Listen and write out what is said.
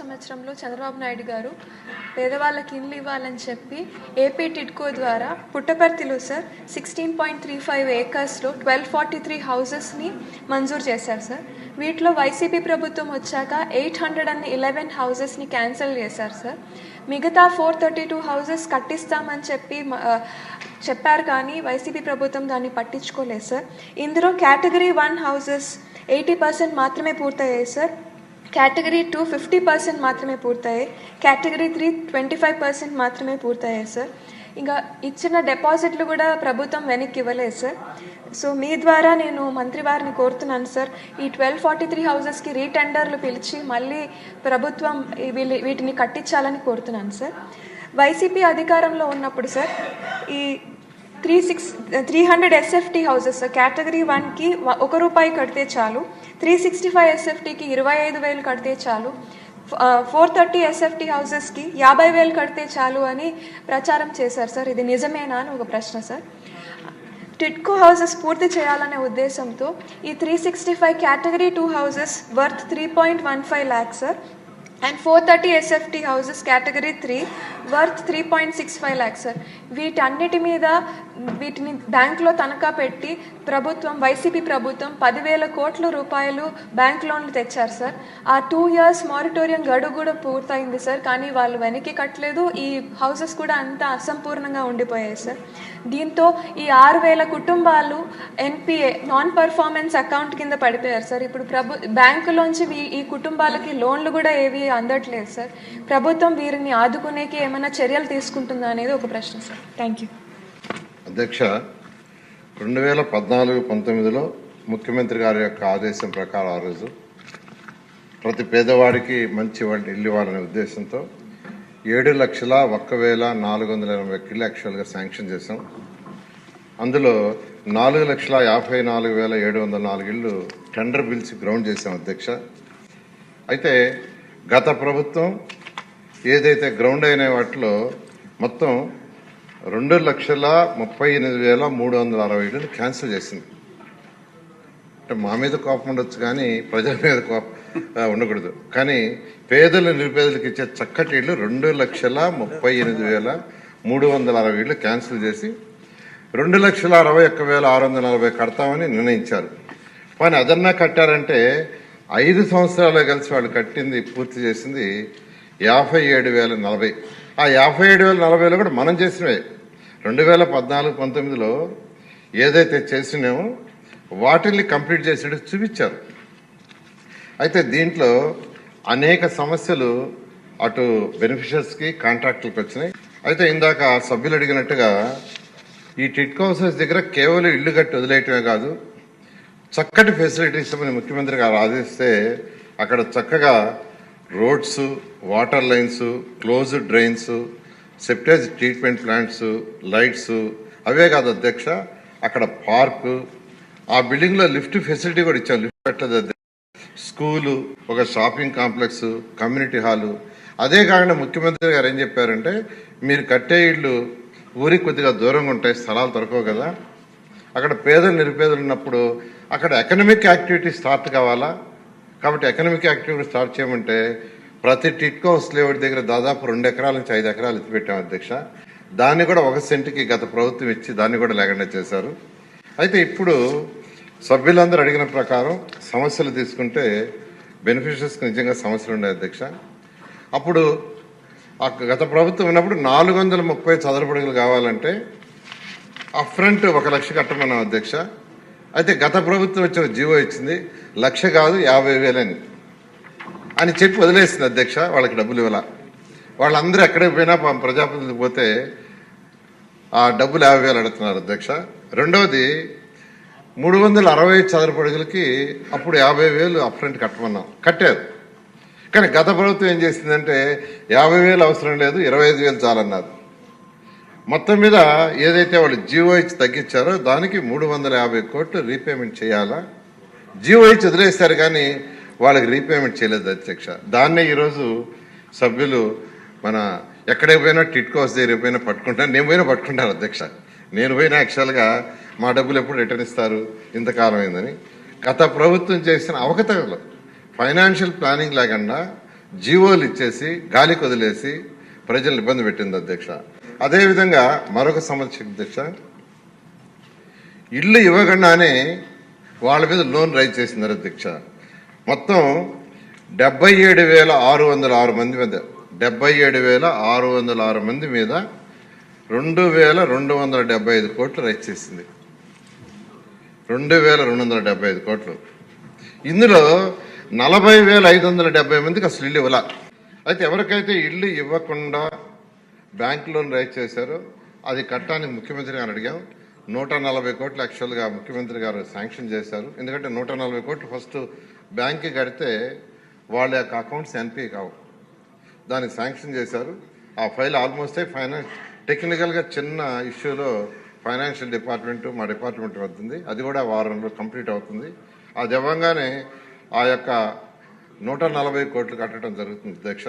సంవత్సరంలో చంద్రబాబు నాయుడు గారు పేదవాళ్ళకి ఇల్లు ఇవ్వాలని చెప్పి ఏపీ టిడ్కో ద్వారా పుట్టపర్తిలో సార్ 16.35 ఏకర్స్లో 1243 హౌసెస్ని మంజూరు చేశారు సార్. వీటిలో వైసీపీ ప్రభుత్వం వచ్చాక 811 హౌసెస్ని క్యాన్సిల్ చేశారు సార్. మిగతా 432 హౌసెస్ కట్టిస్తామని చెప్పారు కానీ వైసీపీ ప్రభుత్వం దాన్ని పట్టించుకోలేదు సార్. ఇందులో కేటగిరీ 1 హౌసెస్ 80% మాత్రమే పూర్తయ్యాయి సార్. కేటగిరీ 2 50% మాత్రమే పూర్తయ్యాయి. కేటగిరీ 3 25% మాత్రమే పూర్తయ్యాయి సార్. ఇంకా ఇచ్చిన డిపాజిట్లు కూడా ప్రభుత్వం వెనక్కి ఇవ్వలేదు సార్. సో మీ ద్వారా నేను మంత్రి వారిని కోరుతున్నాను సార్, ఈ 1243 హౌసెస్కి రీటెండర్లు పిలిచి మళ్ళీ ప్రభుత్వం వీటిని కట్టించాలని కోరుతున్నాను సార్. వైసీపీ అధికారంలో ఉన్నప్పుడు సార్ ఈ 300 ఎస్ఎఫ్టీ హౌసెస్ కేటగిరీ 1కి ₹1 కడితే చాలు, 365 ఎస్ఎఫ్టీకి 25,000 కడితే చాలు, 430 ఎస్ఎఫ్టీ హౌసెస్కి 50,000 కడితే చాలు అని ప్రచారం చేశారు సార్. ఇది నిజమేనా అని ఒక ప్రశ్న సార్. టిడ్కో హౌసెస్ పూర్తి చేయాలనే ఉద్దేశంతో ఈ 365 category 2 houses worth 3.15 lakhs sir, and 430 SFT houses category 3 worth 3.65 lakhs sir. వీటన్నిటి మీద వీటిని బ్యాంకులో తనఖా పెట్టి వైసీపీ ప్రభుత్వం 10,000 కోట్ల రూపాయలు బ్యాంక్ లోన్లు తెచ్చారు సార్. ఆ 2 years మారిటోరియం గడువు కూడా పూర్తయింది సార్, కానీ వాళ్ళు వెనక్కి కట్టలేదు. ఈ హౌసెస్ కూడా అంతా అసంపూర్ణంగా ఉండిపోయాయి సార్. దీంతో ఈ 6,000 కుటుంబాలు ఎన్పిఏ నాన్ పర్ఫార్మెన్స్ అకౌంట్ కింద పడిపోయారు సార్. ఇప్పుడు బ్యాంకులోంచి ఈ కుటుంబాలకి లోన్లు కూడా ఏవి అందట్లేదు సార్. ప్రభుత్వం వీరిని ఆదుకునేకి ఏమైనా చర్యలు తీసుకుంటుందా అనేది ఒక ప్రశ్న సార్. థ్యాంక్ యూ అధ్యక్ష. 2014-19లో ముఖ్యమంత్రి గారి యొక్క ఆదేశం ప్రకారం ఆ రోజు ప్రతి పేదవాడికి మంచి ఇల్లు ఇవ్వాలనే ఉద్దేశంతో 7,01,480 ఇళ్ళు యాక్చువల్గా శాంక్షన్ చేశాం. అందులో 4,54,704 ఇళ్ళు టెండర్ బిల్స్ గ్రౌండ్ చేశాం అధ్యక్ష. అయితే గత ప్రభుత్వం ఏదైతే గ్రౌండ్ అయిన వాటిలో మొత్తం 2,38,360 ఇళ్ళు క్యాన్సిల్ చేసింది. అంటే మా మీద కోపం ఉండొచ్చు కానీ ప్రజల మీద కోపం ఉండకూడదు. కానీ నిరుపేదలకు ఇచ్చే చక్కటి ఇళ్ళు 2,38,360 ఇళ్ళు క్యాన్సిల్ చేసి 2,61,640 కడతామని నిర్ణయించారు. కానీ అదన్నా కట్టారంటే 5 సంవత్సరాలు కలిసి వాళ్ళు కట్టింది పూర్తి చేసింది 57,040. ఆ 57,040లో కూడా మనం చేసినవే. 2014-19లో ఏదైతే చేసినామో వాటిని కంప్లీట్ చేసేట్టు చూపించారు. అయితే దీంట్లో అనేక సమస్యలు అటు బెనిఫిషియర్స్కి కాంట్రాక్టులకు వచ్చినాయి. అయితే ఇందాక సభ్యులు అడిగినట్టుగా ఈ టిడ్కో హౌసెస్ దగ్గర కేవలం ఇల్లు కట్టి వదిలేయటమే కాదు, చక్కటి ఫెసిలిటీస్ అని ముఖ్యమంత్రి గారు ఆదేశిస్తే అక్కడ చక్కగా roads, water lines, closed drains, septage treatment plants, lights, అవే కాదు అధ్యక్ష, అక్కడ పార్కు, ఆ బిల్డింగ్లో లిఫ్ట్ ఫెసిలిటీ కూడా ఇచ్చాం. లిఫ్ట్ పెట్టదు. స్కూలు, ఒక షాపింగ్ కాంప్లెక్స్, కమ్యూనిటీ హాలు. అదే కాకుండా ముఖ్యమంత్రి గారు ఏం చెప్పారంటే, మీరు కట్టే ఇళ్ళు ఊరికి కొద్దిగా దూరంగా ఉంటాయి, స్థలాలు దొరకవు కదా, అక్కడ నిరుపేదలు ఉన్నప్పుడు అక్కడ ఎకనామిక్ యాక్టివిటీ స్టార్ట్ కావాలా, కాబట్టి ఎకనామిక్ యాక్టివిటీ స్టార్ట్ చేయమంటే ప్రతి టిడ్కో హౌస్ లేఅవుట్ దగ్గర దాదాపు 2 ఎకరాల నుంచి 5 ఎకరాలు ఎత్తిపెట్టాం అధ్యక్ష. దాన్ని కూడా 1 సెంటుకి గత ప్రభుత్వం ఇచ్చి దాన్ని కూడా లేకుండా చేశారు. అయితే ఇప్పుడు సభ్యులందరూ అడిగిన ప్రకారం సమస్యలు తీసుకుంటే బెనిఫిషియర్స్కి నిజంగా సమస్యలు ఉన్నాయి అధ్యక్ష. అప్పుడు గత ప్రభుత్వం ఉన్నప్పుడు 430 చదరపు అడుగులు కావాలంటే అప్ఫ్రంట్ 1 లక్ష కట్టమన్నాం అధ్యక్ష. అయితే గత ప్రభుత్వం వచ్చిన జీవో ఇచ్చింది 1 లక్ష కాదు 50,000 అని చెప్పి వదిలేసింది అధ్యక్ష. వాళ్ళకి డబ్బులు ఇవ్వాల. వాళ్ళందరూ ఎక్కడికి పోయినా ప్రజాప్రతినిధులు పోతే ఆ డబ్బులు 50,000 అడుగుతున్నారు అధ్యక్ష. రెండవది 360 చదరపు అడుగులకి అప్పుడు 50,000 అప్ఫ్రంట్ కట్టమన్నాం, కట్టారు. కానీ గత ప్రభుత్వం ఏం చేసిందంటే 50,000 అవసరం లేదు, 25,000 చాలన్నారు. మొత్తం మీద ఏదైతే వాళ్ళు జీవో ఇచ్చి తగ్గించారో దానికి 350 కోట్లు రీపేమెంట్ చేయాలా. జీవో ఇచ్చి వదిలేస్తారు కానీ వాళ్ళకి రీపేమెంట్ చేయలేదు అధ్యక్ష. దాన్నే ఈరోజు సభ్యులు మన ఎక్కడికి పోయినా టిట్కోస్ దగ్గర పోయినా పట్టుకుంటాను, నేను పోయినా పట్టుకుంటాను అధ్యక్ష. నేను పోయినా యాక్చువల్గా మా డబ్బులు ఎప్పుడు రిటర్న్ ఇస్తారు ఇంతకాలం అయిందని. గత ప్రభుత్వం చేసిన అవకతవకలు ఫైనాన్షియల్ ప్లానింగ్ లేకుండా జీవోలు ఇచ్చేసి గాలికి వదిలేసి ప్రజలను ఇబ్బంది పెట్టింది అధ్యక్ష. అదేవిధంగా మరొక సమస్య అధ్యక్ష, ఇల్లు ఇవ్వకుండానే వాళ్ళ మీద లోన్ రైజ్ చేసినారు అధ్యక్ష. మొత్తం 77,606 మంది మీద 77,606 మంది మీద 2,275 కోట్లు రైజ్ చేసింది. 2,275 కోట్లు. ఇందులో 40,570 మందికి అసలు ఇల్లు ఇవ్వాల. అయితే ఎవరికైతే ఇల్లు ఇవ్వకుండా బ్యాంక్ లోన్ రైజ్ చేశారో అది కట్టడానికి ముఖ్యమంత్రి గారు అడిగాం. 140 కోట్లు యాక్చువల్గా ముఖ్యమంత్రి గారు శాంక్షన్ చేశారు. ఎందుకంటే 140 కోట్లు ఫస్ట్ బ్యాంక్కి కడితే వాళ్ళ యొక్క అకౌంట్స్ ఎన్పీ కావు, దానికి శాంక్షన్ చేశారు. ఆ ఫైల్ ఆల్మోస్ట్ ఫైనాన్స్ టెక్నికల్గా చిన్న ఇష్యూలో ఫైనాన్షియల్ డిపార్ట్మెంట్ మా డిపార్ట్మెంట్ వస్తుంది, అది కూడా వారంలో కంప్లీట్ అవుతుంది. అది ఇవ్వగానే ఆ యొక్క 140 కోట్లు కట్టడం జరుగుతుంది అధ్యక్ష.